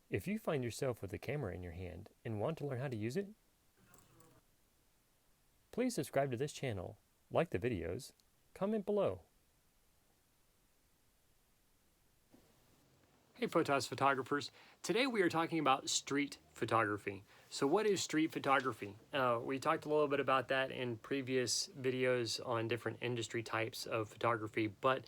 If you find yourself with a camera in your hand and want to learn how to use it, please subscribe to this channel, like the videos, comment below. Hey Photos photographers, today we are talking about street photography. So what is street photography? We talked a little bit about that in previous videos on different industry types of photography, but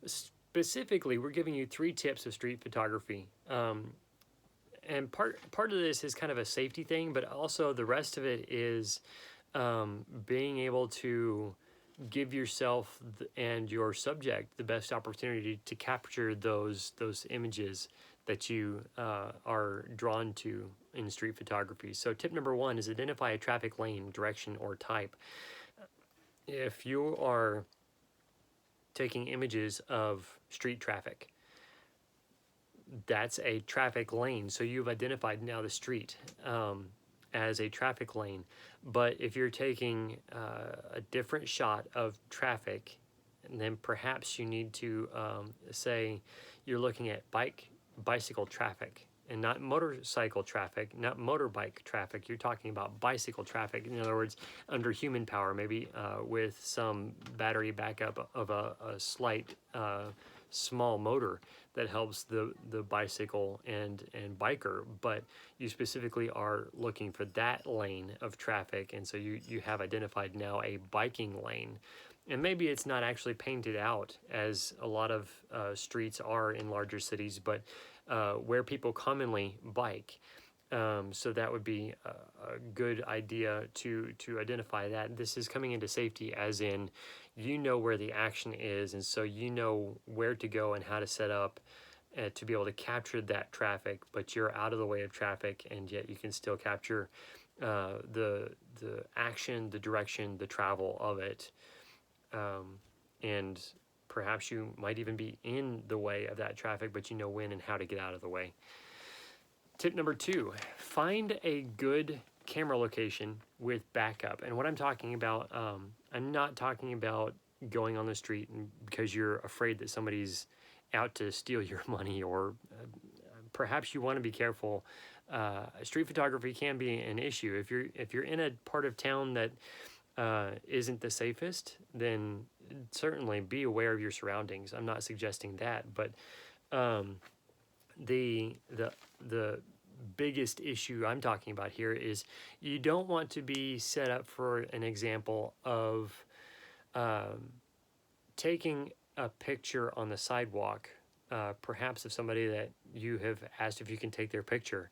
specifically we're giving you 3 tips of street photography. And part of this is kind of a safety thing, but also the rest of it is being able to give yourself and your subject the best opportunity to capture those images that you are drawn to in street photography. So tip number 1 is identify a traffic lane, direction, or type. If you are taking images of street traffic, that's a traffic lane. So you've identified now the street as a traffic lane. But if you're taking a different shot of traffic, then perhaps you need to say you're looking at bicycle traffic and not motorcycle traffic, not motorbike traffic. You're talking about bicycle traffic. In other words, under human power, maybe with some battery backup of a slight small motor that helps the bicycle and biker, but you specifically are looking for that lane of traffic, and so you have identified now a biking lane. And maybe it's not actually painted out as a lot of streets are in larger cities, but where people commonly bike. So that would be a good idea to identify that. This is coming into safety as in you know where the action is, and so you know where to go and how to set up to be able to capture that traffic, but you're out of the way of traffic, and yet you can still capture the action, the direction, the travel of it. And perhaps you might even be in the way of that traffic, but you know when and how to get out of the way. Tip number 2, find a good camera location with backup. And what I'm talking about, I'm not talking about going on the street because you're afraid that somebody's out to steal your money, or perhaps you want to be careful. Street photography can be an issue. If you're in a part of town that isn't the safest, then certainly be aware of your surroundings. I'm not suggesting that, but the biggest issue I'm talking about here is you don't want to be set up for an example of taking a picture on the sidewalk, perhaps of somebody that you have asked if you can take their picture.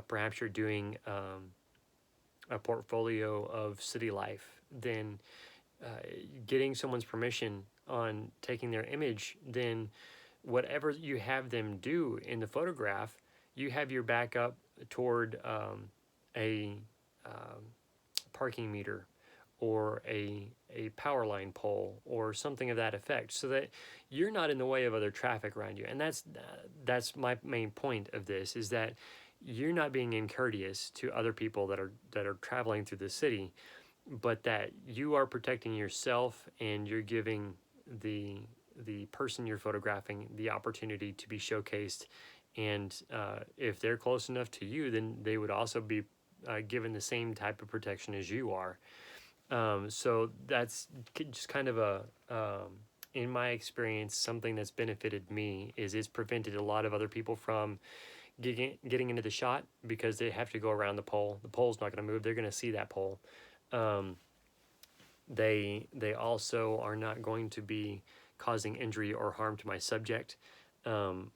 Perhaps you're doing a portfolio of city life, then getting someone's permission on taking their image, then whatever you have them do in the photograph, you have your backup toward a parking meter or a power line pole or something of that effect, so that you're not in the way of other traffic around you. And that's my main point of this, is that you're not being incourteous to other people that are traveling through the city, but that you are protecting yourself, and you're giving the person you're photographing the opportunity to be showcased. And if they're close enough to you, then they would also be given the same type of protection as you are. So that's just kind of a, in my experience, something that's benefited me is it's prevented a lot of other people from getting into the shot, because they have to go around the pole. The pole's not going to move. They're going to see that pole. They also are not going to be causing injury or harm to my subject.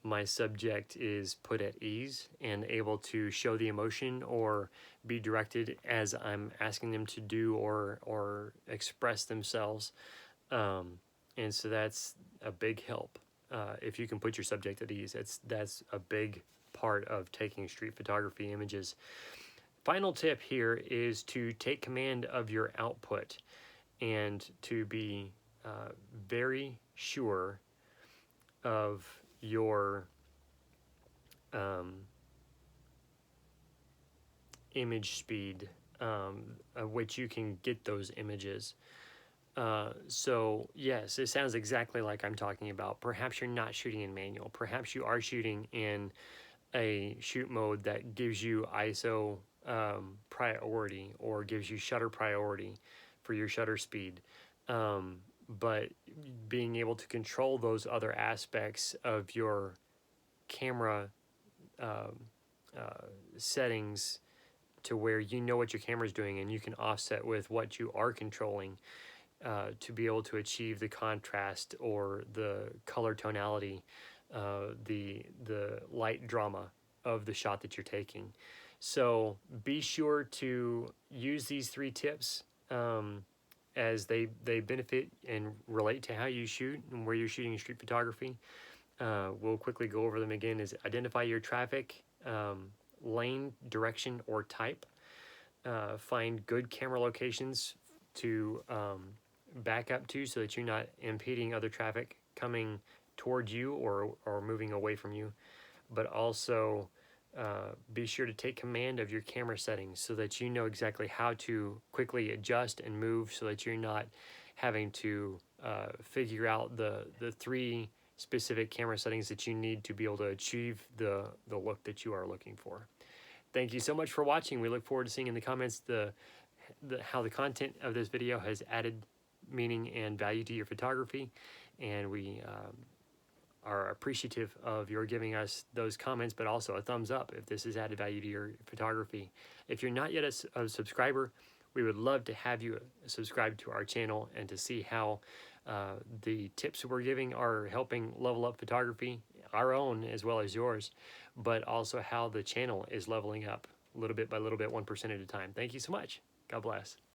My subject is put at ease and able to show the emotion or be directed as I'm asking them to do, or express themselves. And so that's a big help. If you can put your subject at ease, that's a big part of taking street photography images. Final tip here is to take command of your output, and to be very sure of your image speed at which you can get those images. So yes, it sounds exactly like I'm talking about. Perhaps you're not shooting in manual. Perhaps you are shooting in a shoot mode that gives you ISO priority or gives you shutter priority for your shutter speed. But being able to control those other aspects of your camera um, settings to where you know what your camera is doing and you can offset with what you are controlling to be able to achieve the contrast or the color tonality, the light drama of the shot that you're taking. So be sure to use these 3 tips as they benefit and relate to how you shoot and where you're shooting street photography. We'll quickly go over them again. Is identify your traffic, lane, direction, or type. Find good camera locations to back up to so that you're not impeding other traffic coming towards you or moving away from you. But also be sure to take command of your camera settings so that you know exactly how to quickly adjust and move so that you're not having to figure out the 3 specific camera settings that you need to be able to achieve the look that you are looking for. Thank you so much for watching. We look forward to seeing in the comments how the content of this video has added meaning and value to your photography, and we are appreciative of your giving us those comments, but also a thumbs up if this has added value to your photography. If you're not yet a subscriber, we would love to have you subscribe to our channel and to see how the tips we're giving are helping level up photography, our own as well as yours, but also how the channel is leveling up little bit by little bit, 1% at a time. Thank you so much. God bless.